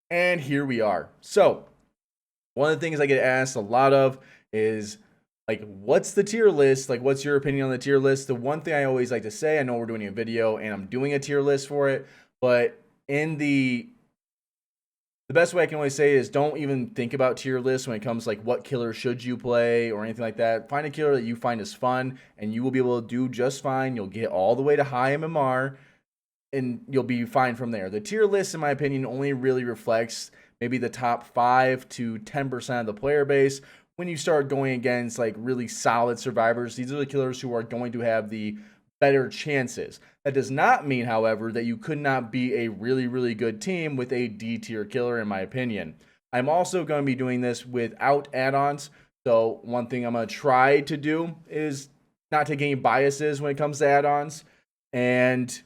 And here we are. So, one of the things I get asked a lot of is like, what's the tier list? Like, what's your opinion on the tier list? The one thing I always like to say, I know we're doing a video and I'm doing a tier list for it, but in the best way I can always say is don't even think about tier lists when it comes to like what killer should you play or anything like that. Find a killer that you find is fun and you will be able to do just fine. You'll get all the way to high MMR and you'll be fine from there. The tier list, in my opinion, only really reflects maybe the top 5 to 10% of the player base. When you start going against like really solid survivors, these are the killers who are going to have the better chances. That does not mean, however, that you could not be a really, really good team with a D tier killer, in my opinion. I'm also going to be doing this without add-ons. So one thing I'm going to try to do is not take any biases when it comes to add-ons. And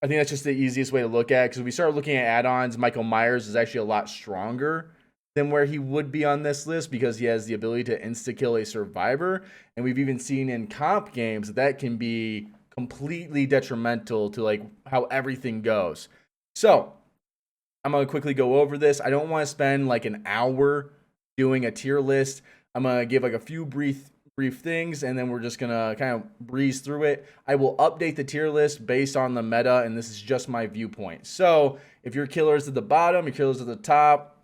I think that's just the easiest way to look at it, because if we start looking at add-ons, Michael Myers is actually a lot stronger than where he would be on this list because he has the ability to insta-kill a survivor. And we've even seen in comp games that can be completely detrimental to like how everything goes. So I'm going to quickly go over this. I don't want to spend like an hour doing a tier list. I'm going to give like a few brief things and then we're just going to kind of breeze through it. I will update the tier list based on the meta and this is just my viewpoint. So if your killer's at the bottom, your killer's at the top,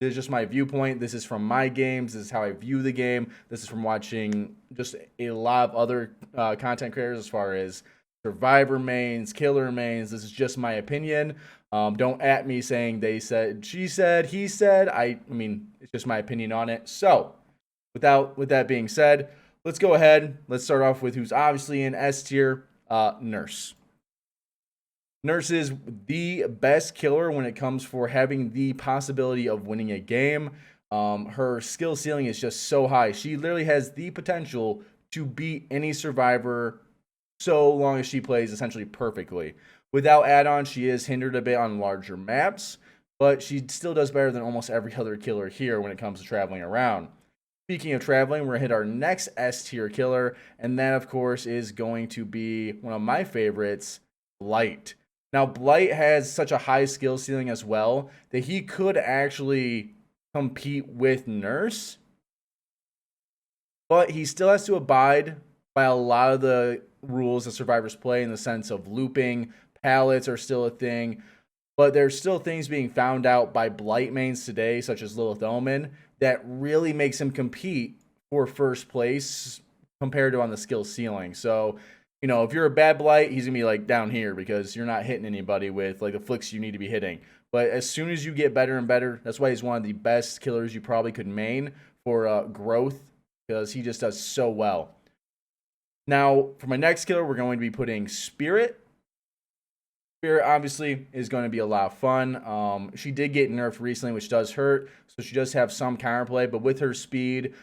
this is just my viewpoint. This is from my games. This is how I view the game. This is from watching just a lot of other content creators as far as survivor mains, killer mains. This is just my opinion. Don't at me saying they said, she said, he said. I mean, it's just my opinion on it. So with that being said, let's go ahead. Let's start off with who's obviously in S tier, Nurse. Nurse is the best killer when it comes for having the possibility of winning a game. Her skill ceiling is just so high. She literally has the potential to beat any survivor so long as she plays essentially perfectly. Without add-ons, she is hindered a bit on larger maps, but she still does better than almost every other killer here when it comes to traveling around. Speaking of traveling, we're going to hit our next S tier killer, and that, of course, is going to be one of my favorites, Blight. Now, Blight has such a high skill ceiling as well that he could actually compete with Nurse, but he still has to abide by a lot of the rules that survivors play in the sense of looping. Pallets are still a thing, but there's still things being found out by Blight mains today, such as Lilith Omen, that really makes him compete for first place compared to on the skill ceiling. So, you know, if you're a bad Blight, he's gonna be like down here because you're not hitting anybody with like the flicks you need to be hitting. But as soon as you get better and better, that's why he's one of the best killers you probably could main for growth, because he just does so well. Now, for my next killer, we're going to be putting Spirit. Spirit obviously is going to be a lot of fun. She did get nerfed recently, which does hurt, so she does have some counterplay, but with her speed,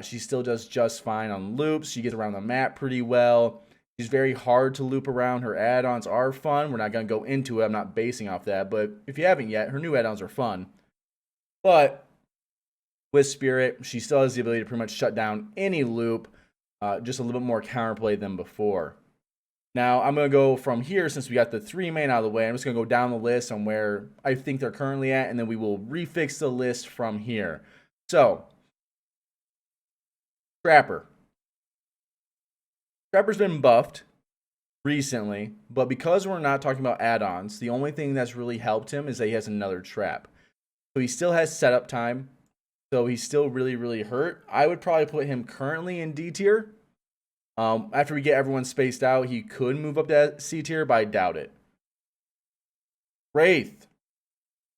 she still does just fine on loops. She gets around the map pretty well. She's very hard to loop around. Her add-ons are fun. We're not going to go into it. I'm not basing off that, but if you haven't yet, her new add-ons are fun. But with Spirit, she still has the ability to pretty much shut down any loop, just a little bit more counterplay than before. Now, I'm going to go from here, since we got the 3 main out of the way. I'm just going to go down the list on where I think they're currently at, and then we will refix the list from here. So, Trapper. Trapper's been buffed recently, but because we're not talking about add-ons, the only thing that's really helped him is that he has another trap. So he still has setup time, so he's still really, really hurt. I would probably put him currently in D tier. After we get everyone spaced out, he could move up to C tier, but I doubt it. Wraith.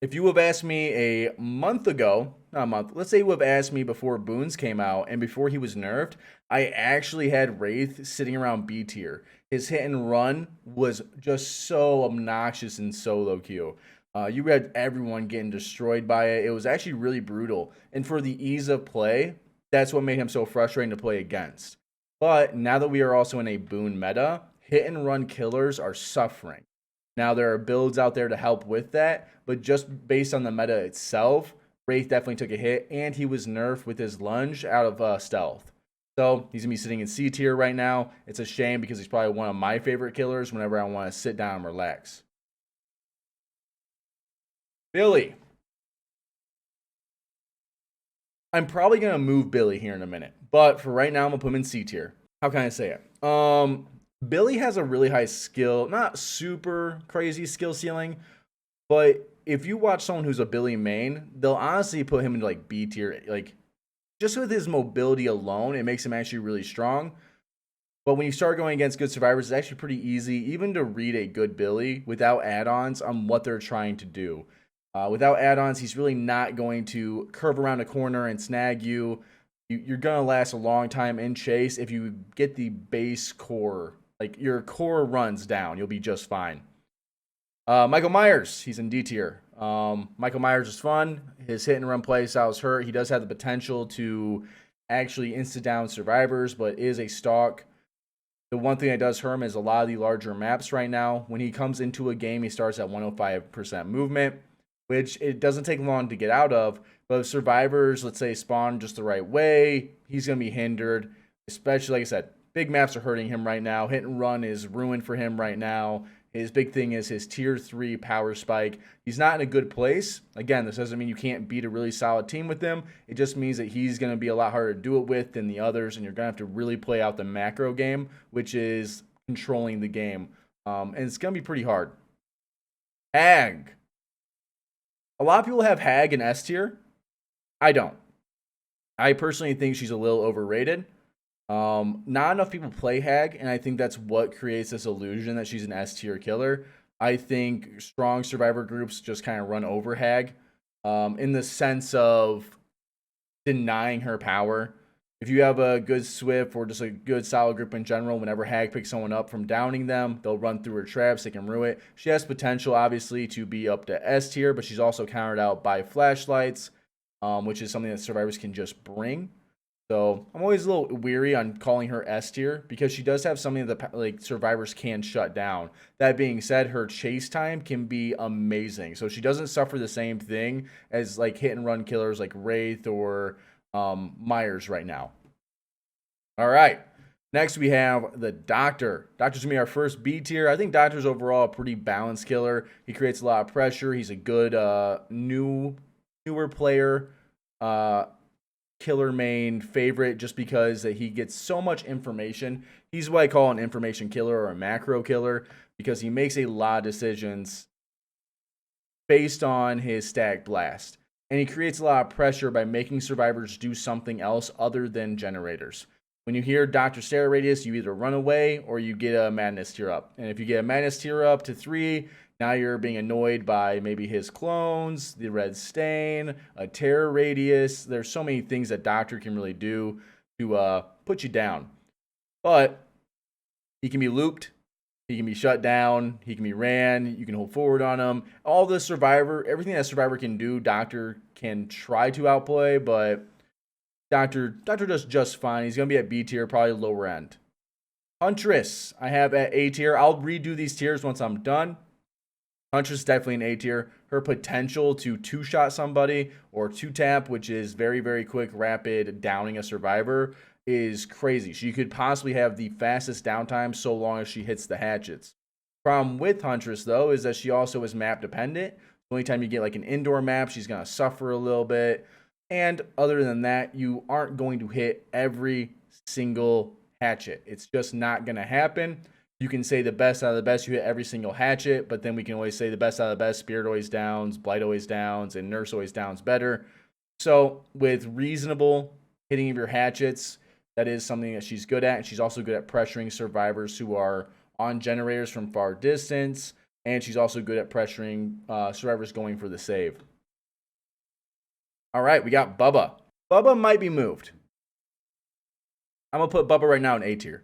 If you have asked me a month ago, not a month, let's say you have asked me before Boons came out and before he was nerfed, I actually had Wraith sitting around B tier. His hit and run was just so obnoxious in solo queue. You had everyone getting destroyed by it. It was actually really brutal. And for the ease of play, that's what made him so frustrating to play against. But now that we are also in a Boon meta, hit and run killers are suffering. Now, there are builds out there to help with that, but just based on the meta itself, Wraith definitely took a hit, and he was nerfed with his lunge out of stealth. So, he's going to be sitting in C tier right now. It's a shame because he's probably one of my favorite killers whenever I want to sit down and relax. Billy. I'm probably going to move Billy here in a minute. But for right now, I'm going to put him in C tier. How can I say it? Billy has a really high skill, not super crazy skill ceiling, but if you watch someone who's a Billy main, they'll honestly put him into like B tier. Like, just with his mobility alone, it makes him actually really strong. But when you start going against good survivors, it's actually pretty easy, even to read a good Billy without add-ons on what they're trying to do. Without add-ons, he's really not going to curve around a corner and snag you. You're going to last a long time in chase if you get the base core. Like, your core runs down, you'll be just fine. Michael Myers, he's in D tier. Michael Myers is fun. His hit and run play style is hurt. He does have the potential to actually insta down survivors, but is a stalk. The one thing that does hurt him is a lot of the larger maps right now. When he comes into a game, he starts at 105% movement, which it doesn't take long to get out of. But if survivors, let's say, spawn just the right way, he's going to be hindered. Especially, like I said, big maps are hurting him right now. Hit and run is ruined for him right now. His big thing is his tier 3 power spike. He's not in a good place. Again, this doesn't mean you can't beat a really solid team with him. It just means that he's going to be a lot harder to do it with than the others, and you're going to have to really play out the macro game, which is controlling the game. And it's going to be pretty hard. Hag. A lot of people have Hag in S tier. I don't. I personally think she's a little overrated. Not enough people play Hag, and I think that's what creates this illusion that she's an S tier killer. I think strong survivor groups just kind of run over Hag, in the sense of denying her power. If you have a good Swift or just a good solid group in general, whenever Hag picks someone up from downing them, they'll run through her traps, they can ruin it. She has potential, obviously, to be up to S tier, but she's also countered out by flashlights, which is something that survivors can just bring. So I'm always a little weary on calling her S tier because she does have something that like survivors can shut down. That being said, her chase time can be amazing. So she doesn't suffer the same thing as like hit and run killers like Wraith or Myers right now. All right. Next we have the Doctor. Doctor's gonna be our first B tier. I think Doctor's overall a pretty balanced killer. He creates a lot of pressure. He's a good newer player. Killer main favorite just because he gets so much information. He's what I call an information killer or a macro killer because he makes a lot of decisions based on his stack blast. And he creates a lot of pressure by making survivors do something else other than generators. When you hear Dr. Stare Radius, you either run away or you get a Madness tier up. And if you get a Madness tier up to 3, now you're being annoyed by maybe his clones, the red stain, a terror radius. There's so many things that Doctor can really do to put you down. But he can be looped. He can be shut down. He can be ran. You can hold forward on him. All the Survivor, everything that Survivor can do, Doctor can try to outplay, but Doctor does just fine. He's going to be at B tier, probably lower end. Huntress, I have at A tier. I'll redo these tiers once I'm done. Huntress is definitely an A tier. Her potential to two-shot somebody or two-tap, which is very, very quick, rapid downing a survivor, is crazy. She could possibly have the fastest downtime so long as she hits the hatchets. Problem with Huntress, though, is that she also is map dependent. The only time you get like an indoor map, she's going to suffer a little bit. And other than that, you aren't going to hit every single hatchet. It's just not going to happen. You can say the best out of the best, you hit every single hatchet, but then we can always say the best out of the best, Spirit always downs, Blight always downs, and Nurse always downs better. So with reasonable hitting of your hatchets, that is something that she's good at. And she's also good at pressuring survivors who are on generators from far distance. And she's also good at pressuring survivors going for the save. All right, we got Bubba. Bubba might be moved. I'm going to put Bubba right now in A tier.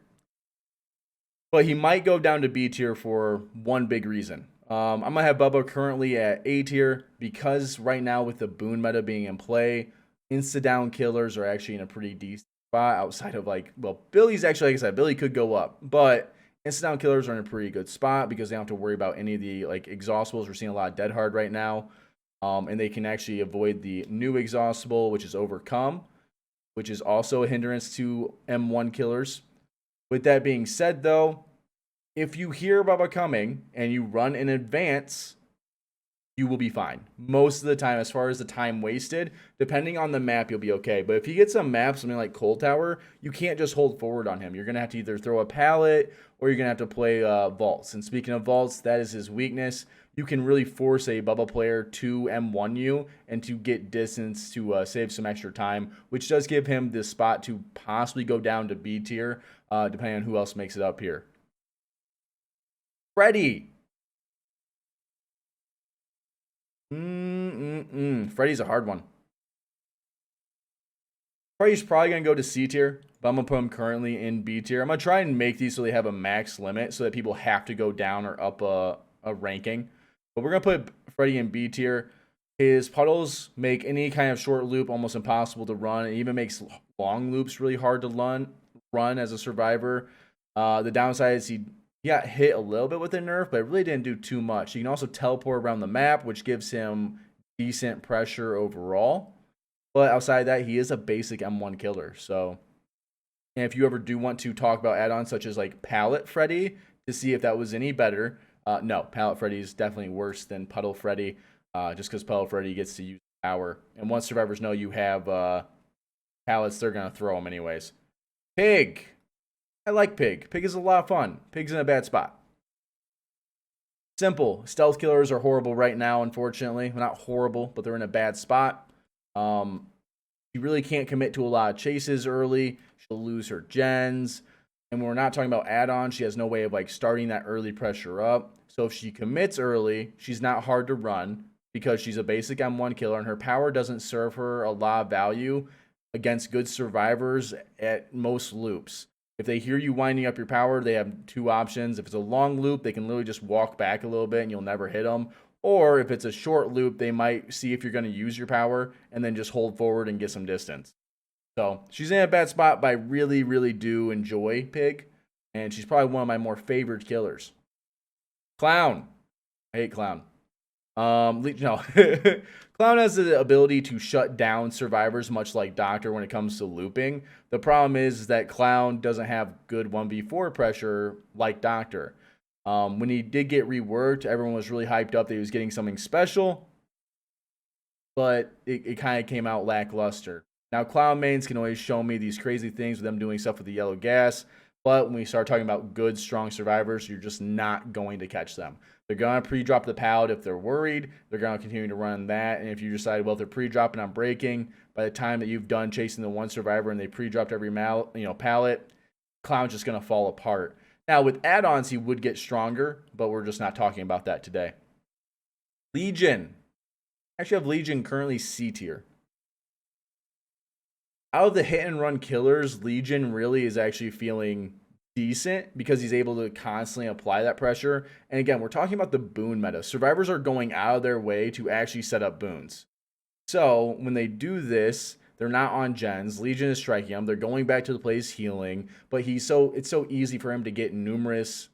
But he might go down to B tier for one big reason. I'm going to have Bubba currently at A tier because right now with the boon meta being in play, insta-down killers are actually in a pretty decent spot outside of like, well, Billy's actually, like I said, Billy could go up. But insta-down killers are in a pretty good spot because they don't have to worry about any of the like exhaustibles. We're seeing a lot of dead hard right now. And they can actually avoid the new exhaustible, which is Overcome, which is also a hindrance to M1 killers. With that being said, though, if you hear Bubba coming and you run in advance, you will be fine. Most of the time, as far as the time wasted, depending on the map, you'll be okay. But if he gets a map, something like Cold Tower, you can't just hold forward on him. You're going to have to either throw a pallet or you're going to have to play vaults. And speaking of vaults, that is his weakness. You can really force a Bubba player to M1 you and to get distance to save some extra time, which does give him the spot to possibly go down to B tier, depending on who else makes it up here. Freddy. Freddy's a hard one. Freddy's probably going to go to C tier, but I'm going to put him currently in B tier. I'm going to try and make these so they have a max limit so that people have to go down or up a ranking. But we're going to put Freddy in B tier. His puddles make any kind of short loop almost impossible to run. It even makes long loops really hard to run as a survivor. The downside is he got hit a little bit with a nerf, but it really didn't do too much. He can also teleport around the map, which gives him decent pressure overall. But outside of that, he is a basic M1 killer. So, and if you ever do want to talk about add-ons such as like Pallet Freddy to see if that was any better, no, Pallet Freddy is definitely worse than Puddle Freddy, just because Puddle Freddy gets to use power. And once survivors know you have pallets, they're going to throw them anyways. Pig. I like Pig. Pig is a lot of fun. Pig's in a bad spot. Simple. Stealth killers are horrible right now, unfortunately. Well, not horrible, but they're in a bad spot. She really can't commit to a lot of chases early. She'll lose her gens. And when we're not talking about add-ons, she has no way of like starting that early pressure up. So if she commits early, she's not hard to run because she's a basic M1 killer and her power doesn't serve her a lot of value against good survivors at most loops. If they hear you winding up your power, they have two options. If it's a long loop, they can literally just walk back a little bit and you'll never hit them. Or if it's a short loop, they might see if you're going to use your power and then just hold forward and get some distance. So she's in a bad spot, but I really, really do enjoy Pig. And she's probably one of my more favorite killers. Clown. I hate Clown. No. Clown has the ability to shut down survivors, much like Doctor when it comes to looping. The problem is that Clown doesn't have good 1v4 pressure like Doctor. When he did get reworked, everyone was really hyped up that he was getting something special, but it kind of came out lackluster. Now, Clown mains can always show me these crazy things with them doing stuff with the yellow gas, but when we start talking about good, strong survivors, you're just not going to catch them. They're going to pre-drop the pallet if they're worried. They're going to continue to run that, and if you decide, well, if they're pre-dropping on breaking, by the time that you've done chasing the one survivor and they pre-dropped every pallet, Clown's just going to fall apart. Now, with add-ons, he would get stronger, but we're just not talking about that today. Legion. I actually have Legion currently C tier. Out of the hit-and-run killers, Legion really is actually feeling decent because he's able to constantly apply that pressure. And again, we're talking about the boon meta. Survivors are going out of their way to actually set up boons. So when they do this, they're not on gens. Legion is striking them. They're going back to the place healing. But it's so easy for him to get numerous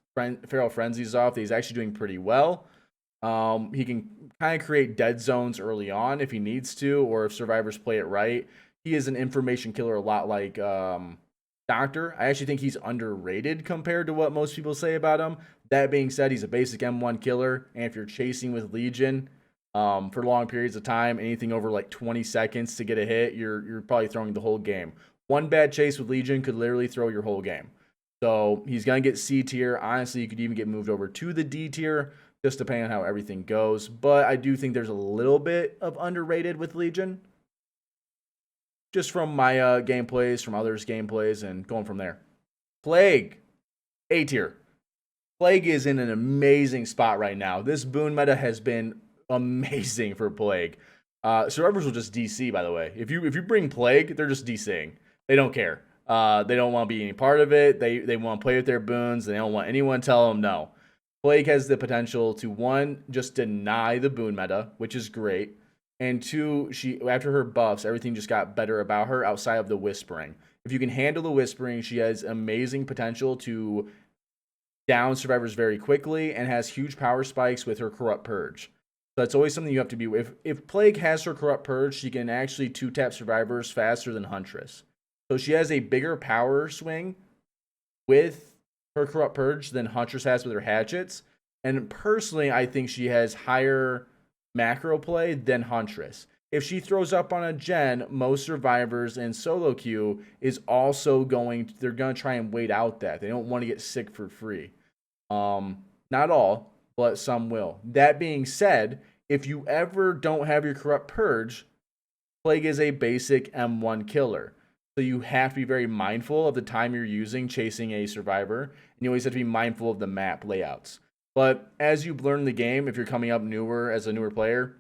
feral frenzies off that he's actually doing pretty well. He can kind of create dead zones early on if he needs to, or if survivors play it right. He is an information killer a lot like Doctor. I actually think he's underrated compared to what most people say about him. That being said, he's a basic M1 killer. And if you're chasing with Legion for long periods of time, anything over like 20 seconds to get a hit, you're probably throwing the whole game. One bad chase with Legion could literally throw your whole game. So he's going to get C tier. Honestly, you could even get moved over to the D tier, just depending on how everything goes. But I do think there's a little bit of underrated with Legion. Just from my gameplays, from others' gameplays, and going from there. Plague. A tier. Plague is in an amazing spot right now. This boon meta has been amazing for Plague. Survivors will just DC, by the way. If you bring Plague, they're just DCing. They don't care. They don't want to be any part of it. They want to play with their boons. They don't want anyone to tell them no. Plague has the potential to, one, just deny the boon meta, which is great. And two, after her buffs, everything just got better about her outside of the whispering. If you can handle the whispering, she has amazing potential to down survivors very quickly and has huge power spikes with her corrupt purge. So that's always something you have to be with. If Plague has her corrupt purge, she can actually 2-tap survivors faster than Huntress. So she has a bigger power swing with her corrupt purge than Huntress has with her hatchets. And personally, I think she has higher macro play than Huntress. If she throws up on a gen, most survivors in solo queue is also they're going to try and wait out that. They don't want to get sick for free. Not all, but some will. That being said, if you ever don't have your corrupt purge, Plague is a basic M1 killer. So you have to be very mindful of the time you're using chasing a survivor. And you always have to be mindful of the map layouts. But as you learn the game, if you're coming up newer as a newer player,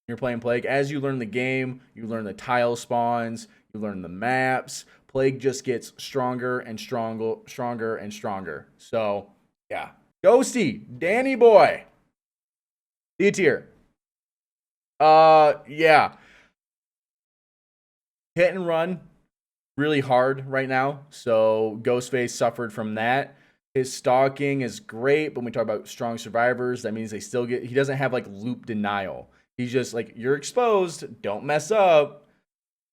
you're playing Plague, as you learn the game, you learn the tile spawns, you learn the maps. Plague just gets stronger and stronger and stronger. So, yeah. Ghosty, Danny boy. D tier. Yeah. Hit and run, really hard right now. So Ghostface suffered from that. His stalking is great, but when we talk about strong survivors, that means he doesn't have like loop denial. He's just like, you're exposed, don't mess up.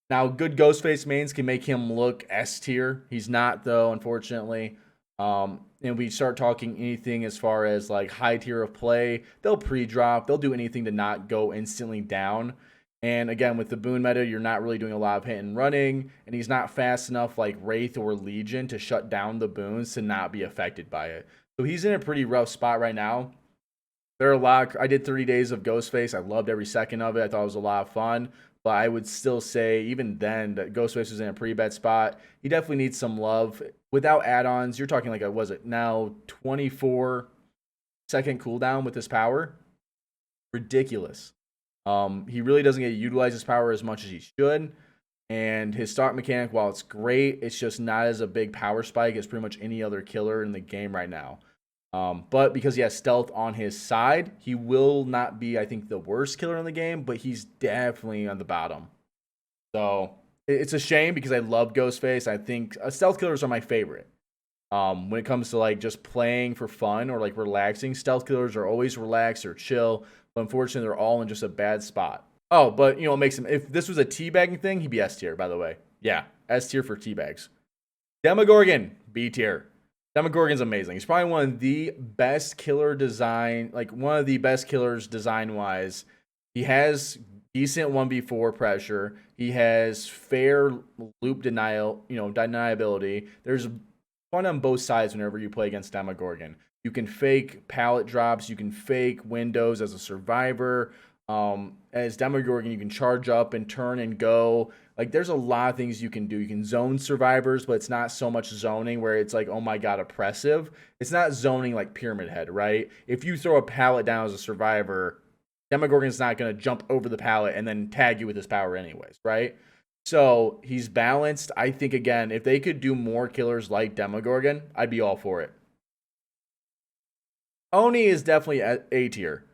Now, good Ghostface mains can make him look S tier. He's not, though, unfortunately. And we start talking anything as far as like high tier of play, they'll pre-drop, they'll do anything to not go instantly down. And again, with the boon meta, you're not really doing a lot of hit and running, and he's not fast enough like Wraith or Legion to shut down the boons to not be affected by it. So he's in a pretty rough spot right now. There are a lot. I did 30 days of Ghostface. I loved every second of it. I thought it was a lot of fun. But I would still say, even then, that Ghostface was in a pretty bad spot. He definitely needs some love. Without add-ons, you're talking like, was it now 24-second cooldown with his power? Ridiculous. He really doesn't get to utilize his power as much as he should. And his stock mechanic, while it's great, it's just not as a big power spike as pretty much any other killer in the game right now. But because he has stealth on his side, he will not be, I think, the worst killer in the game, but he's definitely on the bottom. So it's a shame because I love Ghostface. I think stealth killers are my favorite. When it comes to like just playing for fun or like relaxing, stealth killers are always relaxed or chill. But unfortunately, they're all in just a bad spot. Oh, but it makes him, if this was a teabagging thing, he'd be S tier, by the way. Yeah, S tier for teabags. Demogorgon, B tier. Demogorgon's amazing. He's probably one of the best killer design, like one of the best killers design-wise. He has decent 1v4 pressure. He has fair loop deniability. There's fun on both sides whenever you play against Demogorgon. You can fake pallet drops. You can fake windows as a survivor. As Demogorgon, you can charge up and turn and go. Like, there's a lot of things you can do. You can zone survivors, but it's not so much zoning where it's like, oh my god, oppressive. It's not zoning like Pyramid Head, right? If you throw a pallet down as a survivor, Demogorgon's not going to jump over the pallet and then tag you with his power anyways, right? So he's balanced. I think, again, if they could do more killers like Demogorgon, I'd be all for it. Oni is definitely A tier.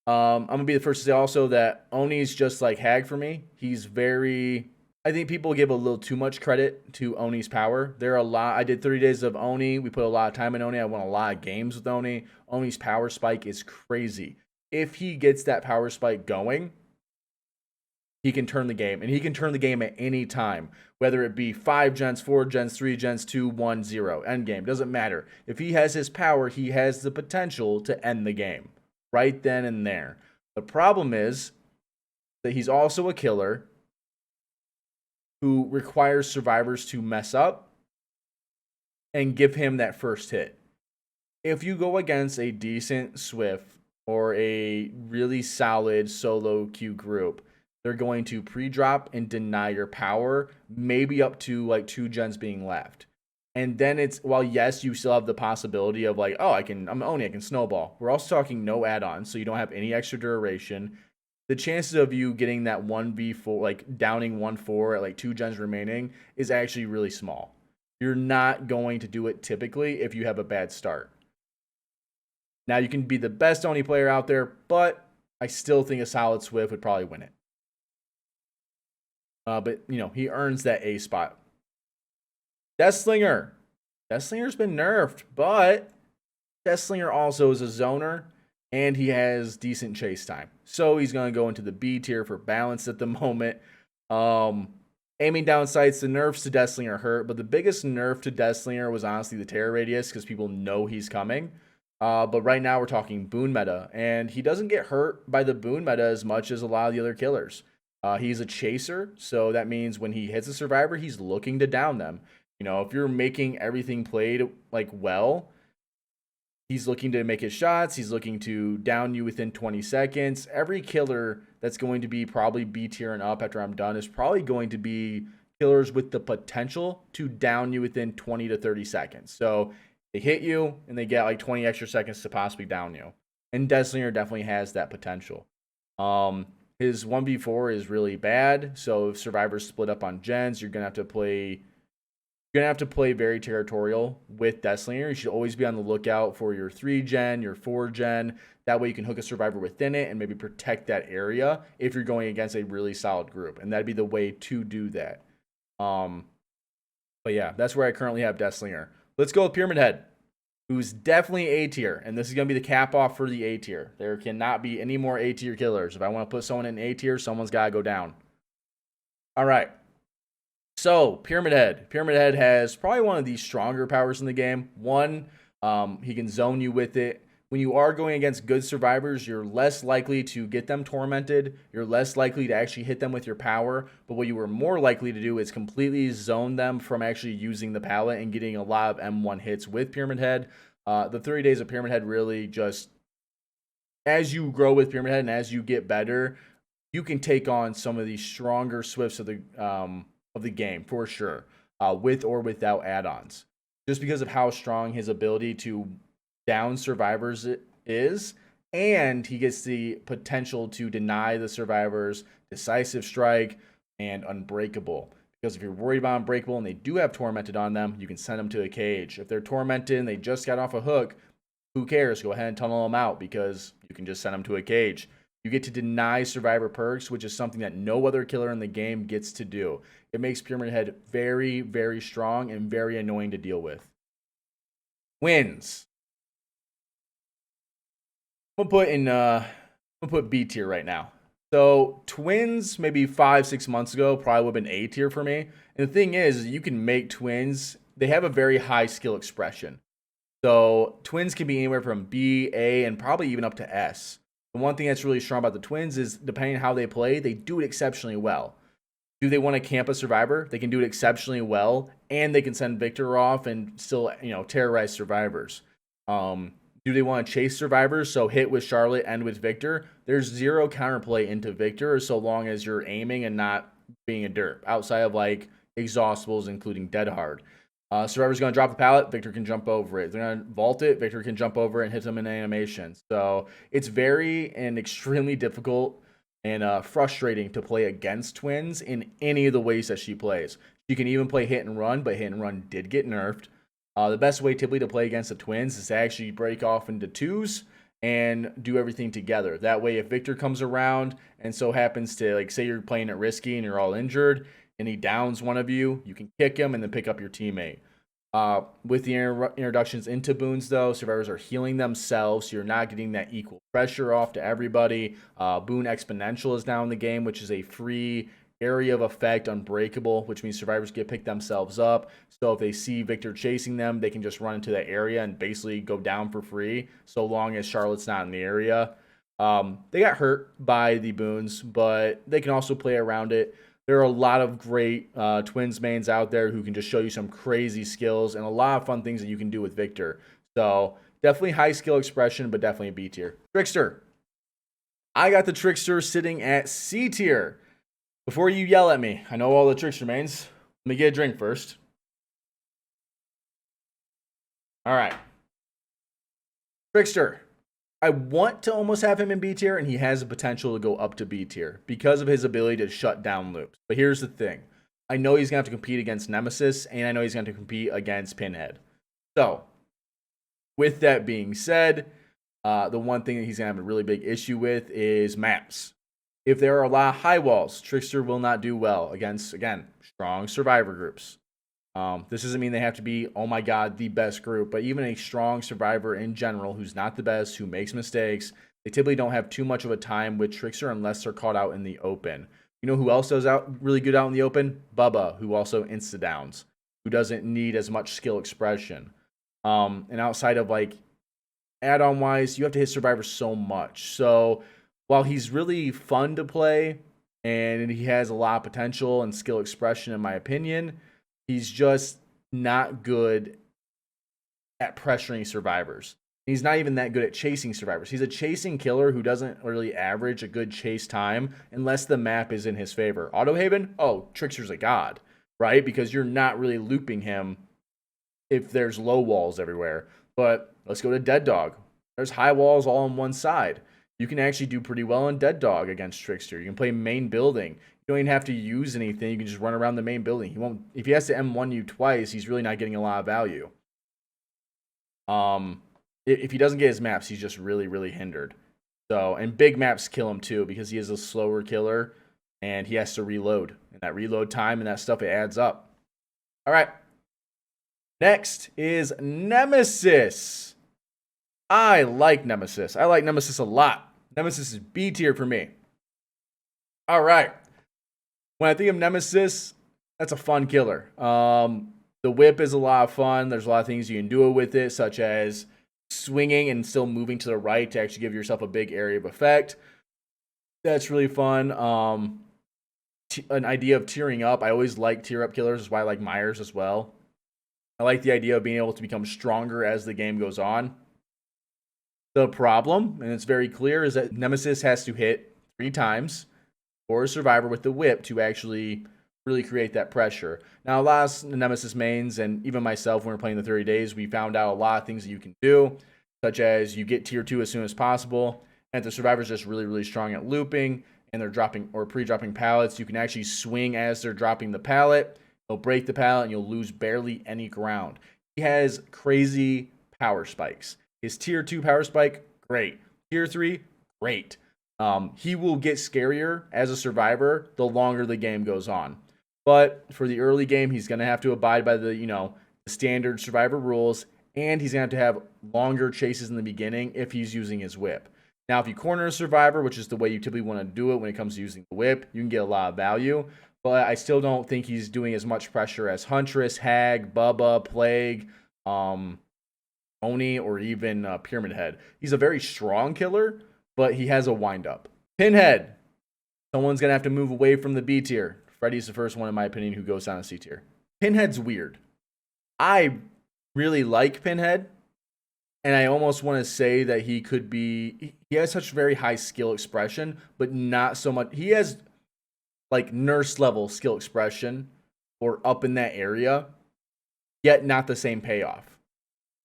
I'm going to be the first to say also that Oni's just like Hag for me. He's very... I think people give a little too much credit to Oni's power. There are a lot. I did 30 days of Oni. We put a lot of time in Oni. I won a lot of games with Oni. Oni's power spike is crazy. If he gets that power spike going, he can turn the game. And he can turn the game at any time. Whether it be 5 gens, 4 gens, 3 gens, 2, 1, 0. End game. Doesn't matter. If he has his power, he has the potential to end the game. Right then and there. The problem is that he's also a killer who requires survivors to mess up and give him that first hit. If you go against a decent Swift or a really solid solo queue group, they're going to pre-drop and deny your power, maybe up to like 2 gens being left. And then it's, while yes, you still have the possibility of like, oh, I'm Oni, I can snowball. We're also talking no add-ons, so you don't have any extra duration. The chances of you getting that 1v4, like downing 1-4 at like 2 gens remaining is actually really small. You're not going to do it typically if you have a bad start. Now, you can be the best Oni player out there, but I still think a solid Swift would probably win it. But, he earns that A spot. Deathslinger. Deathslinger's been nerfed, but Deathslinger also is a zoner. And he has decent chase time. So he's going to go into the B tier for balance at the moment. Aiming down sights, the nerfs to Deathslinger hurt. But the biggest nerf to Deathslinger was honestly the terror radius because people know he's coming. But right now we're talking boon meta, and he doesn't get hurt by the boon meta as much as a lot of the other killers. He's a chaser, so that means when he hits a survivor, he's looking to down them. You know, if you're making everything played like well, he's looking to make his shots. He's looking to down you within 20 seconds. Every killer that's going to be probably B tier and up after I'm done is probably going to be killers with the potential to down you within 20 to 30 seconds. So they hit you and they get like 20 extra seconds to possibly down you. And Deslinger definitely has that potential. His 1v4 is really bad. So if survivors split up on gens, you're gonna have to play very territorial with Deslinger. You should always be on the lookout for your 3-gen, your 4-gen. That way you can hook a survivor within it and maybe protect that area if you're going against a really solid group. And that'd be the way to do that. But yeah, that's where I currently have Deslinger. Let's go with Pyramid Head, who's definitely A tier. And this is going to be the cap off for the A tier. There cannot be any more A tier killers. If I want to put someone in A tier, someone's got to go down. All right. So, Pyramid Head. Pyramid Head has probably one of the stronger powers in the game. One, he can zone you with it. When you are going against good survivors, you're less likely to get them tormented. You're less likely to actually hit them with your power. But what you were more likely to do is completely zone them from actually using the pallet and getting a lot of M1 hits with Pyramid Head. The 30 days of Pyramid Head really just, as you grow with Pyramid Head and as you get better, you can take on some of the stronger Swifts of the game for sure, with or without add-ons. Just because of how strong his ability to down survivors is, and he gets the potential to deny the survivors decisive strike and unbreakable. Because if you're worried about unbreakable and they do have tormented on them, you can send them to a cage. If they're tormented and they just got off a hook, who cares? Go ahead and tunnel them out because you can just send them to a cage. You get to deny survivor perks, which is something that no other killer in the game gets to do. It makes Pyramid Head very, very strong and very annoying to deal with. Wins. I'm gonna put B tier right now. So twins, maybe 5-6 months ago, probably would have been A tier for me. And the thing is, you can make twins. They have a very high skill expression. So twins can be anywhere from B, A, and probably even up to S. The one thing that's really strong about the twins is depending on how they play, they do it exceptionally well. Do they want to camp a survivor? They can do it exceptionally well, and they can send Victor off and still, terrorize survivors. Do they want to chase survivors? So hit with Charlotte, end with Victor. There's zero counterplay into Victor so long as you're aiming and not being a derp. Outside of like exhaustibles, including Dead Hard. Survivor's going to drop the pallet, Victor can jump over it. They're going to vault it, Victor can jump over it and hit them in animation. So it's very and extremely difficult and frustrating to play against twins in any of the ways that she plays. You can even play hit and run, but hit and run did get nerfed. The best way typically to play against the twins is to actually break off into twos and do everything together. That way, if Victor comes around and so happens to, like, say you're playing it risky and you're all injured and he downs one of you, you can kick him and then pick up your teammate. With the introductions into boons, though, survivors are healing themselves, so you're not getting that equal pressure off to everybody. Boon Exponential is now in the game, which is a free area of effect, unbreakable, which means survivors get picked themselves up. So if they see Victor chasing them, they can just run into that area and basically go down for free, so long as Charlotte's not in the area. They got hurt by the boons, but they can also play around it. There are a lot of great twins mains out there who can just show you some crazy skills and a lot of fun things that you can do with Victor. So definitely high skill expression, but definitely a B tier. Trickster. I got the Trickster sitting at C tier. Before you yell at me, I know all the Trickster mains. Let me get a drink first. All right. Trickster. I want to almost have him in B tier, and he has the potential to go up to B tier because of his ability to shut down loops. But here's the thing. I know he's going to have to compete against Nemesis, and I know he's going to compete against Pinhead. So, with that being said, the one thing that he's going to have a really big issue with is maps. If there are a lot of high walls, Trickster will not do well against, again, strong survivor groups. This doesn't mean they have to be, oh my god, the best group, but even a strong survivor in general who's not the best, who makes mistakes, they typically don't have too much of a time with Trickster unless they're caught out in the open. You know who else does really good out in the open? Bubba, who also insta-downs, who doesn't need as much skill expression. And outside of like add-on wise, you have to hit survivors so much. So while he's really fun to play and he has a lot of potential and skill expression, in my opinion, he's just not good at pressuring survivors. He's not even that good at chasing survivors. He's a chasing killer who doesn't really average a good chase time unless the map is in his favor. Autohaven, oh, Trickster's a god, right? Because you're not really looping him if there's low walls everywhere. But let's go to Dead Dog. There's high walls all on one side. You can actually do pretty well on Dead Dog against Trickster. You can play main building. You don't even have to use anything. You can just run around the main building. He won't. If he has to M1 you twice, he's really not getting a lot of value. If he doesn't get his maps, he's just really, really hindered. So, and big maps kill him too because he is a slower killer and he has to reload. And that reload time and that stuff, it adds up. All right. Next is Nemesis. I like Nemesis. I like Nemesis a lot. Nemesis is B tier for me. All right. When I think of Nemesis, that's a fun killer. The whip is a lot of fun. There's a lot of things you can do with it, such as swinging and still moving to the right to actually give yourself a big area of effect. That's really fun. An idea of tearing up. I always like tear up killers. That's why I like Myers as well. I like the idea of being able to become stronger as the game goes on. The problem, and it's very clear, is that Nemesis has to hit 3 times for a survivor with the whip to actually really create that pressure. Now, a lot of Nemesis mains, and even myself, when we're playing the 30 days, we found out a lot of things that you can do, such as you get tier 2 as soon as possible, and if the survivor's just really, really strong at looping, and they're dropping or pre-dropping pallets, you can actually swing as they're dropping the pallet. They'll break the pallet, and you'll lose barely any ground. He has crazy power spikes. His tier 2 power spike, great. Tier 3, great. He will get scarier as a survivor the longer the game goes on. But for the early game, he's going to have to abide by the standard survivor rules, and he's going to have longer chases in the beginning if he's using his whip. Now, if you corner a survivor, which is the way you typically want to do it when it comes to using the whip, you can get a lot of value. But I still don't think he's doing as much pressure as Huntress, Hag, Bubba, Plague, Oni, or even Pyramid Head. He's a very strong killer, but he has a wind-up. Pinhead. Someone's going to have to move away from the B tier. Freddy's the first one, in my opinion, who goes down to C tier. Pinhead's weird. I really like Pinhead, and I almost want to say that he could be... He has such very high skill expression, but not so much... He has, like, nurse-level skill expression, or up in that area, yet not the same payoff.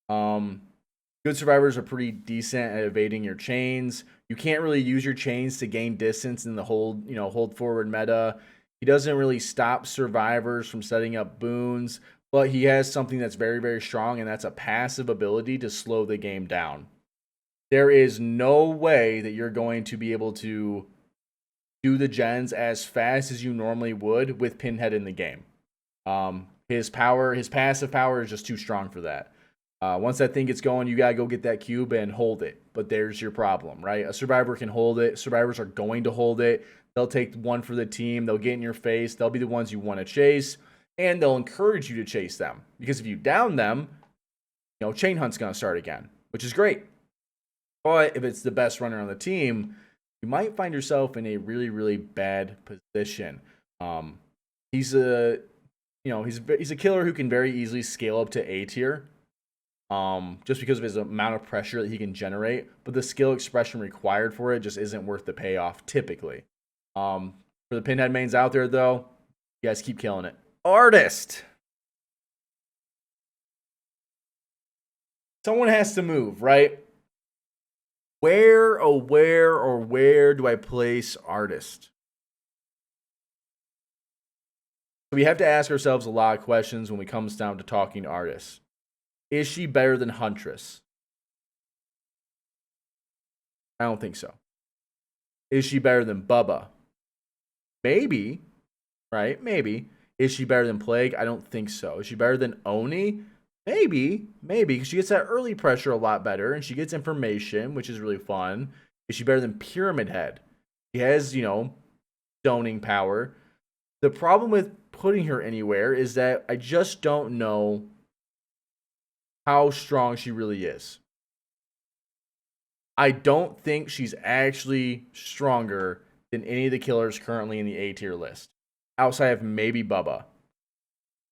Good survivors are pretty decent at evading your chains. You can't really use your chains to gain distance in the hold forward meta. He doesn't really stop survivors from setting up boons, but he has something that's very, very strong, and that's a passive ability to slow the game down. There is no way that you're going to be able to do the gens as fast as you normally would with Pinhead in the game. His passive power is just too strong for that. Once that thing gets going, you gotta go get that cube and hold it. But there's your problem, right? A survivor can hold it. Survivors are going to hold it. They'll take one for the team. They'll get in your face. They'll be the ones you want to chase, and they'll encourage you to chase them. Because if you down them, chain hunt's gonna start again, which is great. But if it's the best runner on the team, you might find yourself in a really, really bad position. He's a killer who can very easily scale up to A tier. Just because of his amount of pressure that he can generate, but the skill expression required for it just isn't worth the payoff typically. For the Pinhead mains out there though, you guys keep killing it. Artist. Someone has to move, right? Where do I place Artist? We have to ask ourselves a lot of questions when it comes down to talking to Artists. Is she better than Huntress? I don't think so. Is she better than Bubba? Maybe, right? Maybe. Is she better than Plague? I don't think so. Is she better than Oni? Maybe, because she gets that early pressure a lot better, and she gets information, which is really fun. Is she better than Pyramid Head? She has, stoning power. The problem with putting her anywhere is that I just don't know how strong she really is. I don't think she's actually stronger than any of the killers currently in the A tier list, outside of maybe Bubba.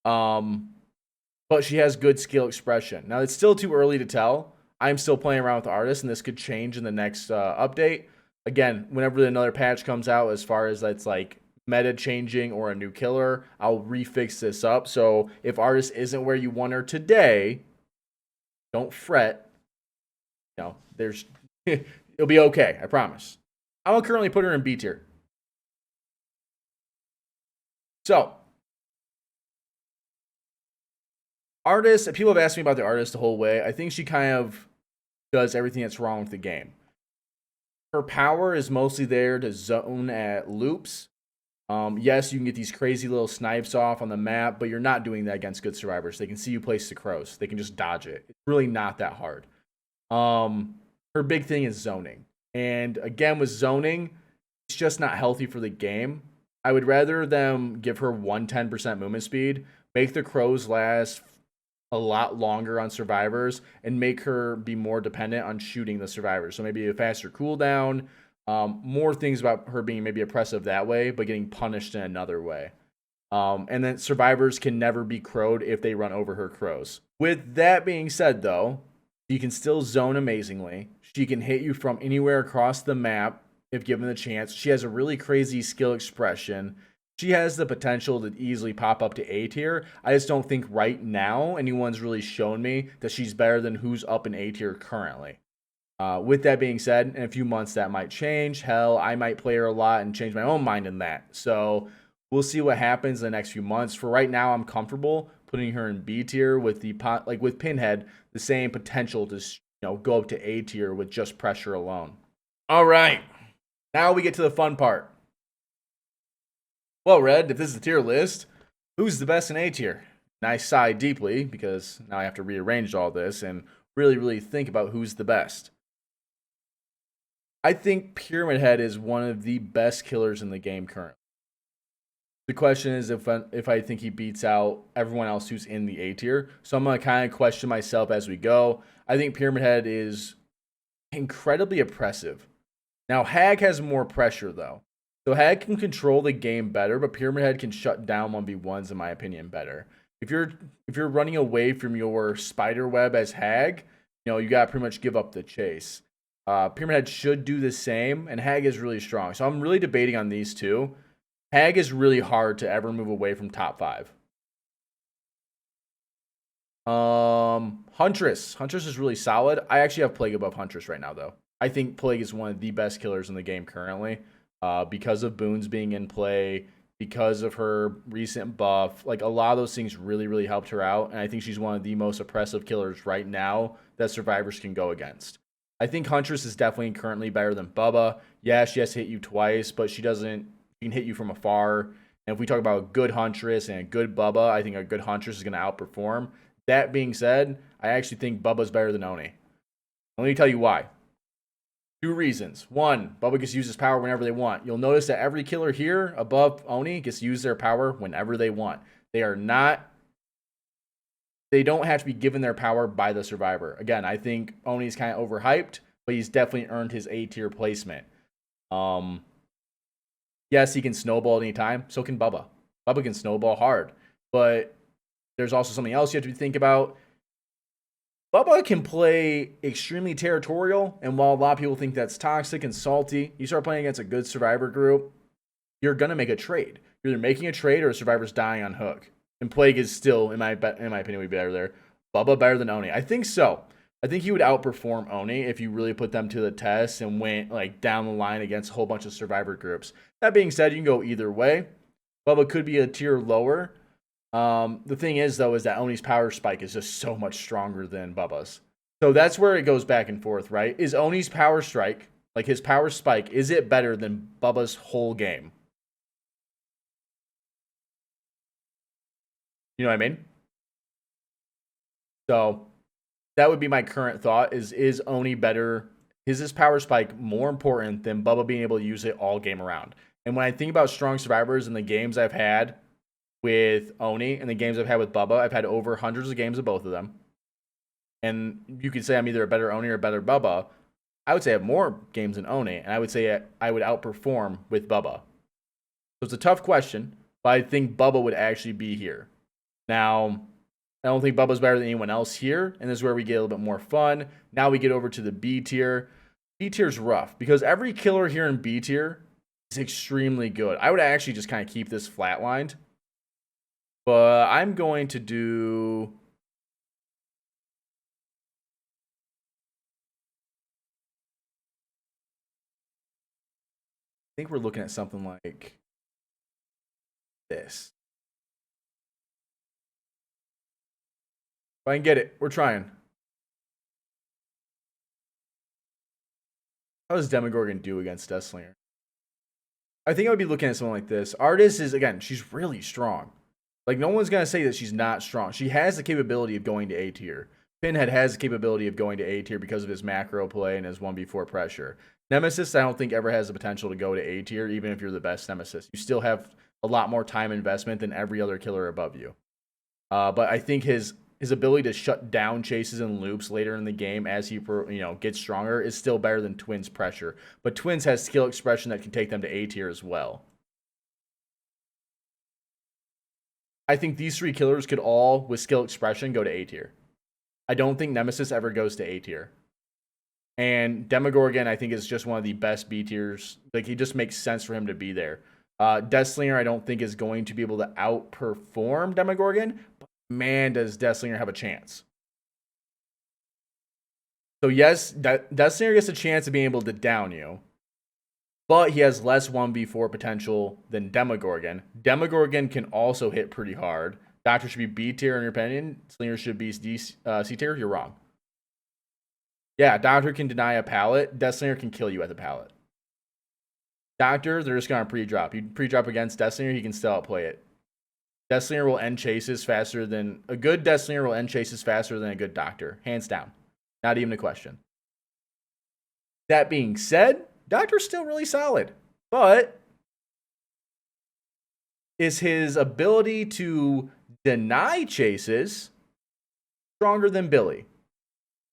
But she has good skill expression. Now, it's still too early to tell. I'm still playing around with the artist, and this could change in the next update. Again, whenever another patch comes out, as far as that's like meta changing or a new killer, I'll refix this up. So if artist isn't where you want her today, don't fret. You know, there's it'll be okay. I promise. I'll currently put her in B tier. So, artist, people have asked me about the artist the whole way. I think she kind of does everything that's wrong with the game. Her power is mostly there to zone at loops. Yes, you can get these crazy little snipes off on the map, but you're not doing that against good survivors. They can see you place the crows. They can just dodge it. It's really not that hard. Her big thing is zoning. And again, with zoning, it's just not healthy for the game. I would rather them give her 110% movement speed, make the crows last a lot longer on survivors, and make her be more dependent on shooting the survivors. So maybe a faster cooldown, more things about her being maybe oppressive that way, but getting punished in another way. And then survivors can never be crowed if they run over her crows. With that being said, though, she can still zone amazingly. She can hit you from anywhere across the map if given the chance. She has a really crazy skill expression. She has the potential to easily pop up to A tier. I just don't think right now anyone's really shown me that she's better than who's up in A tier currently. With that being said, in a few months that might change. Hell, I might play her a lot and change my own mind in that. So we'll see what happens in the next few months. For right now, I'm comfortable putting her in B tier with the with Pinhead, the same potential to go up to A tier with just pressure alone. All right, now we get to the fun part. Well, Red, if this is the tier list, who's the best in A tier? And I sigh deeply because now I have to rearrange all this and really think about who's the best. I think Pyramid Head is one of the best killers in the game currently. The question is if I think he beats out everyone else who's in the A tier. So I'm going to kind of question myself as we go. I think Pyramid Head is incredibly oppressive. Now, Hag has more pressure, though. So Hag can control the game better, but Pyramid Head can shut down 1v1s, in my opinion, better. If you're running away from your spider web as Hag, you got to pretty much give up the chase. Pyramid Head should do the same, and Hag is really strong. So I'm really debating on these two. Hag is really hard to ever move away from top 5. Huntress. Huntress is really solid. I actually have Plague above Huntress right now, though. I think Plague is one of the best killers in the game currently. Because of boons being in play, because of her recent buff, like a lot of those things really helped her out. And I think she's one of the most oppressive killers right now that survivors can go against. I think Huntress is definitely currently better than Bubba. Yeah, she has to hit you twice, but she can hit you from afar. And if we talk about a good Huntress and a good Bubba, I think a good Huntress is going to outperform. That being said, I actually think Bubba's better than Oni. Let me tell you why. 2 reasons. 1, Bubba gets to use his power whenever they want. You'll notice that every killer here above Oni gets to use their power whenever they want. They don't have to be given their power by the survivor. Again, I think Oni's kind of overhyped, but he's definitely earned his A tier placement. Yes, he can snowball at any time. So can Bubba. Bubba can snowball hard. But there's also something else you have to think about. Bubba can play extremely territorial, and while a lot of people think that's toxic and salty, you start playing against a good survivor group, you're going to make a trade. You're either making a trade or a survivor's dying on hook. And Plague is still, in my opinion, would be better there. Bubba better than Oni. I think so. I think he would outperform Oni if you really put them to the test and went down the line against a whole bunch of survivor groups. That being said, you can go either way. Bubba could be a tier lower. The thing is, though, is that Oni's power spike is just so much stronger than Bubba's. So that's where it goes back and forth, right? Is Oni's power strike, his power spike, is it better than Bubba's whole game? You know what I mean? So that would be my current thought is Oni better? Is his power spike more important than Bubba being able to use it all game around? And when I think about strong survivors in the games I've had with Oni and the games I've had with Bubba, I've had over hundreds of games of both of them. And you could say I'm either a better Oni or a better Bubba. I would say I have more games than One, and I would say I would outperform with Bubba. So it's a tough question, but I think Bubba would actually be here. Now, I don't think Bubba's better than anyone else here, and this is where we get a little bit more fun. Now we get over to the B tier. B tier's rough because every killer here in B tier is extremely good. I would actually just kind of keep this flatlined, but I'm going to do... I think we're looking at something like this. If I can get it, we're trying. How does Demogorgon do against Deathslinger? I think I would be looking at something like this. Artist is, again, she's really strong. Like, no one's going to say that she's not strong. She has the capability of going to A tier. Pinhead has the capability of going to A tier because of his macro play and his 1v4 pressure. Nemesis, I don't think ever has the potential to go to A tier, even if you're the best Nemesis. You still have a lot more time investment than every other killer above you. But I think his ability to shut down chases and loops later in the game as he gets stronger is still better than Twins' pressure. But Twins has skill expression that can take them to A tier as well. I think these three killers could all, with skill expression, go to A tier. I don't think Nemesis ever goes to A tier. And Demogorgon, I think, is just one of the best B tiers. Like, he just makes sense for him to be there. Deathslinger, I don't think, is going to be able to outperform Demogorgon. But man, does Deathslinger have a chance. So yes, Deathslinger gets a chance of being able to down you. But he has less 1v4 potential than Demogorgon. Demogorgon can also hit pretty hard. Doctor should be B tier in your opinion. Slinger should be C tier. You're wrong. Yeah, Doctor can deny a pallet. Deathslinger can kill you at the pallet. Doctor, they're just going to pre-drop. You pre-drop against Deathslinger, he can still outplay it. Deathslinger will end chases faster than... A good Deathslinger will end chases faster than a good Doctor. Hands down. Not even a question. That being said, Doctor's still really solid. But is his ability to deny chases stronger than Billy?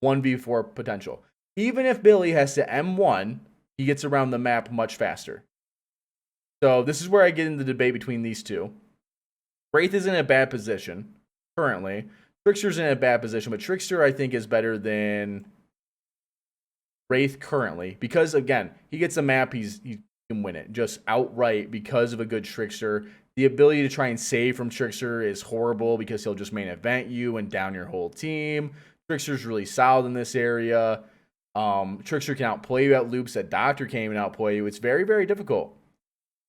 1v4 potential. Even if Billy has to M1, he gets around the map much faster. So this is where I get into the debate between these two. Wraith is in a bad position currently. Trickster's in a bad position, but Trickster, I think, is better than Wraith currently. Because, again, he gets a map, he can win it just outright because of a good Trickster. The ability to try and save from Trickster is horrible because he'll just main event you and down your whole team. Trickster's really solid in this area. Trickster can outplay you at loops that Doctor can't even outplay you. It's very, very difficult.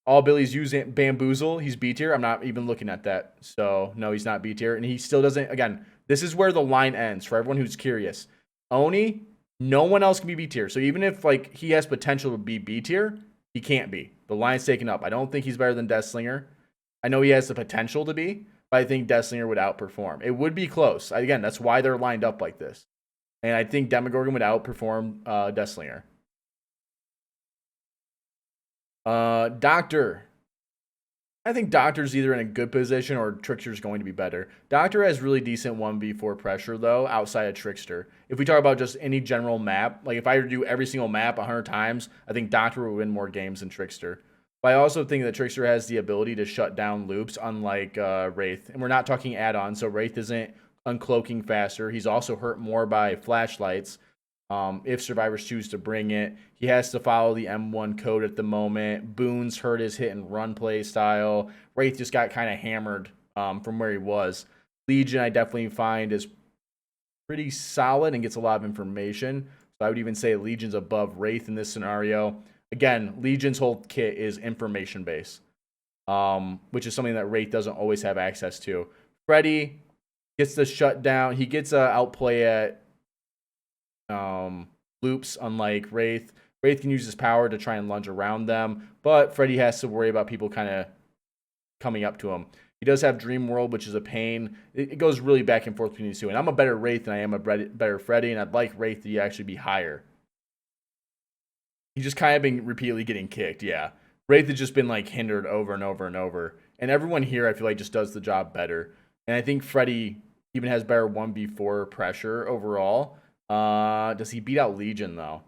All Billy's using Bamboozle. He's B tier. I'm not even looking at that. So, no, he's not B tier. And he still doesn't... Again, this is where the line ends for everyone who's curious. Oni, no one else can be B tier. So, even if like he has potential to be B tier, he can't be. The line's taken up. I don't think he's better than Deathslinger. I know he has the potential to be, but I think Deathslinger would outperform. It would be close. Again, that's why they're lined up like this. And I think Demogorgon would outperform Deathslinger. Doctor. I think Doctor's either in a good position or Trickster's going to be better. Doctor has really decent 1v4 pressure, though, outside of Trickster. If we talk about just any general map, like if I were to do every single map 100 times, I think Doctor would win more games than Trickster. But I also think that Trickster has the ability to shut down loops, unlike Wraith. And we're not talking add-ons, so Wraith isn't uncloaking faster. He's also hurt more by flashlights. If survivors choose to bring it, he has to follow the M1 code at the moment. Boone's hurt his hit and run play style. Wraith just got kind of hammered from where he was. Legion, I definitely find, is pretty solid and gets a lot of information. So I would even say Legion's above Wraith in this scenario. Again, Legion's whole kit is information based, which is something that Wraith doesn't always have access to. Freddy gets the shutdown. He gets a outplay at loops, unlike Wraith. Wraith can use his power to try and lunge around them, but Freddy has to worry about people kind of coming up to him. He does have Dream World, which is a pain. It goes really back and forth between these two, and I'm a better Wraith than I am a better Freddy, and I'd like Wraith to actually be higher. He's just kind of been repeatedly getting kicked, yeah. Wraith has just been like hindered over and over and over, and everyone here I feel like just does the job better. And I think Freddy even has better 1v4 pressure overall. Does he beat out Legion, though?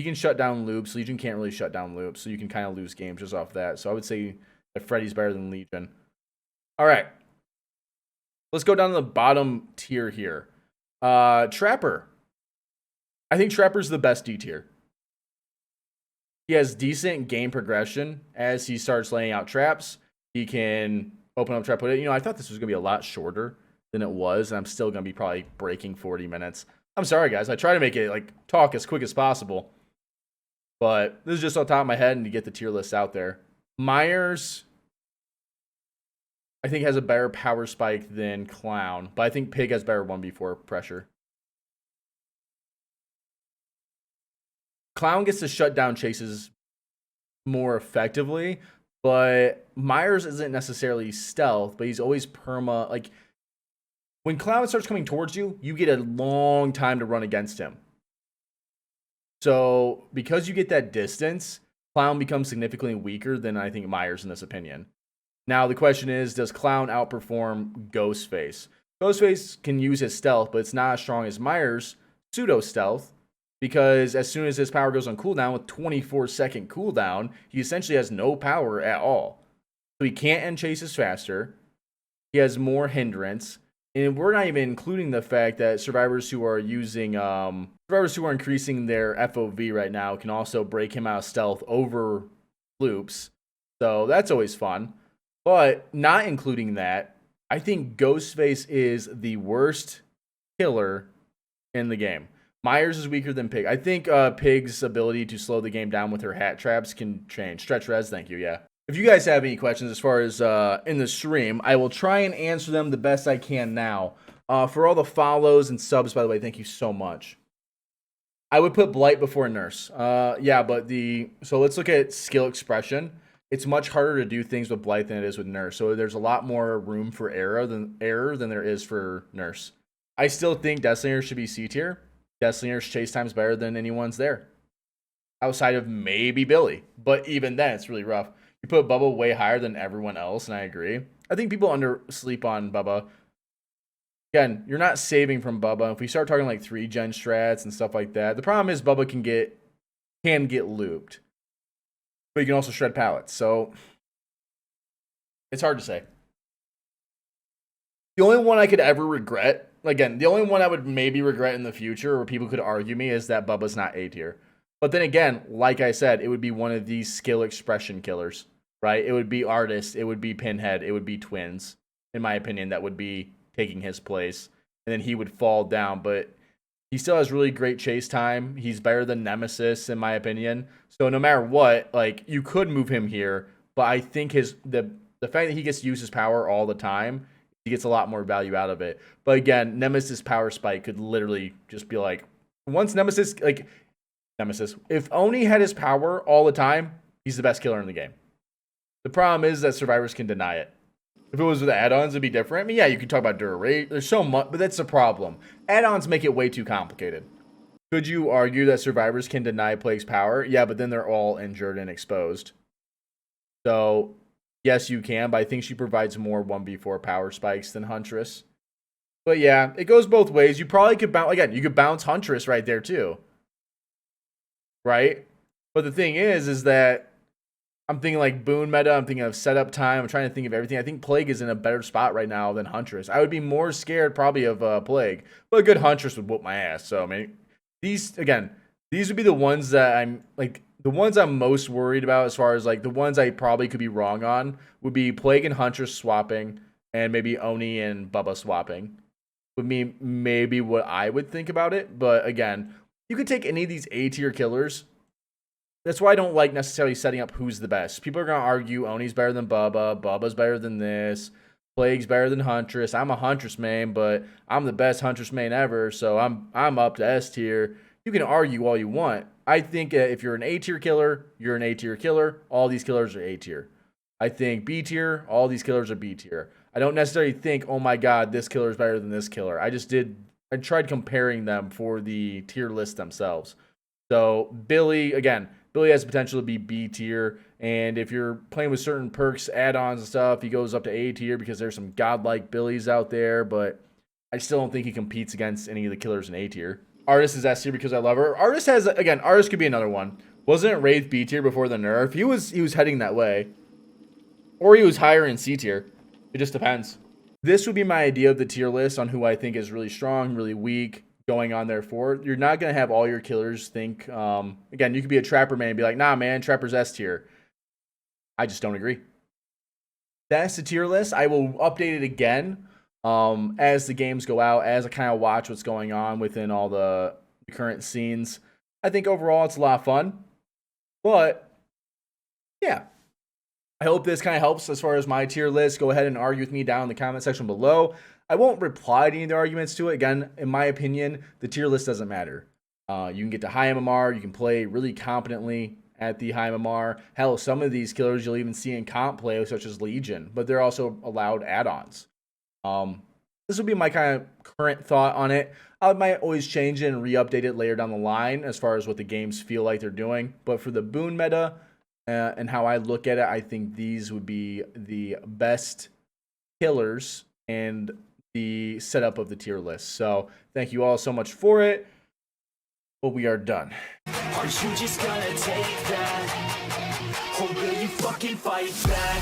He can shut down loops. Legion can't really shut down loops, so you can kind of lose games just off that. So I would say that Freddy's better than Legion. All right. Let's go down to the bottom tier here. Trapper. I think Trapper's the best D tier. He has decent game progression as he starts laying out traps. He can open up trap, put it. You know, I thought this was going to be a lot shorter than it was, and I'm still going to be probably breaking 40 minutes. I'm sorry, guys. I try to make it, like, talk as quick as possible. But this is just on top of my head and to get the tier list out there. Myers, I think, has a better power spike than Clown, but I think Pig has better 1v4 pressure. Clown gets to shut down chases more effectively, but Myers isn't necessarily stealth, but he's always perma. Like, when Clown starts coming towards you, you get a long time to run against him. So, because you get that distance, Clown becomes significantly weaker than, I think, Myers in this opinion. Now, the question is, does Clown outperform Ghostface? Ghostface can use his stealth, but it's not as strong as Myers' pseudo-stealth, because as soon as his power goes on cooldown with 24-second cooldown, he essentially has no power at all. So he can't end chases faster. He has more hindrance. And we're not even including the fact that survivors who are using, survivors who are increasing their FOV right now can also break him out of stealth over loops. So that's always fun. But not including that, I think Ghostface is the worst killer in the game. Myers is weaker than Pig. I think Pig's ability to slow the game down with her hat traps can change. Stretch res, thank you, yeah. If you guys have any questions as far as in the stream, I will try and answer them the best I can now. For all the follows and subs, by the way, thank you so much. I would put Blight before Nurse. Yeah, but so let's look at skill expression. It's much harder to do things with Blight than it is with Nurse. So there's a lot more room for error than there is for Nurse. I still think Death Slinger should be C tier. Death Slinger's chase time's better than anyone's there. Outside of maybe Billy. But even then, it's really rough. You put Bubba way higher than everyone else, and I agree. I think people undersleep on Bubba. Again, you're not saving from Bubba. If we start talking like 3-gen strats and stuff like that, the problem is Bubba can get looped. But you can also shred pallets. So it's hard to say. The only one I could ever regret, again, the only one I would maybe regret in the future, or people could argue me, is that Bubba's not A tier. But then again, like I said, it would be one of these skill expression killers, right? It would be Artist, it would be Pinhead, it would be Twins, in my opinion, that would be taking his place. And then he would fall down, but he still has really great chase time. He's better than Nemesis, in my opinion. So no matter what, like, you could move him here, but I think the fact that he gets to use his power all the time, he gets a lot more value out of it. But again, Nemesis power spike could literally just be like, once Nemesis, if Oni had his power all the time, he's the best killer in the game. The problem is that survivors can deny it. If it was with add-ons, it'd be different. I mean, yeah, you can talk about Dura rate. There's so much, but that's the problem. Add-ons make it way too complicated. Could you argue that survivors can deny Plague's power? Yeah, but then they're all injured and exposed. So, yes, you can, but I think she provides more 1v4 power spikes than Huntress. But yeah, it goes both ways. You probably could bounce, again, you could bounce Huntress right there too. Right? But the thing is that I'm thinking like boon meta, I'm thinking of setup time, I'm trying to think of everything. I think Plague is in a better spot right now than Huntress. I would be more scared probably of Plague, but a good Huntress would whoop my ass. So I mean, these would be the ones that I'm like, the ones I'm most worried about as far as like the ones I probably could be wrong on would be Plague and Huntress swapping, and maybe Oni and Bubba swapping would be maybe what I would think about it. But again, you could take any of these A tier killers. That's why I don't like necessarily setting up who's the best. People are going to argue Oni's better than Bubba, Bubba's better than this, Plague's better than Huntress. I'm a Huntress main, but I'm the best Huntress main ever, so I'm up to S tier. You can argue all you want. I think if you're an A tier killer, you're an A tier killer. All these killers are A tier. I think B tier, all these killers are B tier. I don't necessarily think, oh my god, this killer is better than this killer. I tried comparing them for the tier list themselves. So Billy, again, Billy has the potential to be B tier, and if you're playing with certain perks, add-ons and stuff, he goes up to A tier because there's some godlike Billies out there, but I still don't think he competes against any of the killers in A tier. Artist is S tier because I love her. Artist has, again, Artist could be another one. Wasn't Wraith B tier before the nerf? He was heading that way. Or he was higher in C tier. It just depends. This would be my idea of the tier list on who I think is really strong, really weak, going on there for. You're not going to have all your killers think, again, you could be a Trapper man and be like, nah, man, Trapper's S tier. I just don't agree. That's the tier list. I will update it again as the games go out, as I kind of watch what's going on within all the current scenes. I think overall it's a lot of fun. But, yeah. I hope this kind of helps as far as my tier list. Go ahead and argue with me down in the comment section below. I won't reply to any of the arguments to it. Again, in my opinion, the tier list doesn't matter. You can get to high MMR. You can play really competently at the high MMR. Hell, some of these killers you'll even see in comp play, such as Legion, but they're also allowed add-ons. This will be my kind of current thought on it. I might always change it and re-update it later down the line as far as what the games feel like they're doing. But for the boon meta and how I look at it, I think these would be the best killers and the setup of the tier list. So thank you all so much for it. But we are done. Are you just gonna take that? Or will you fucking fight back?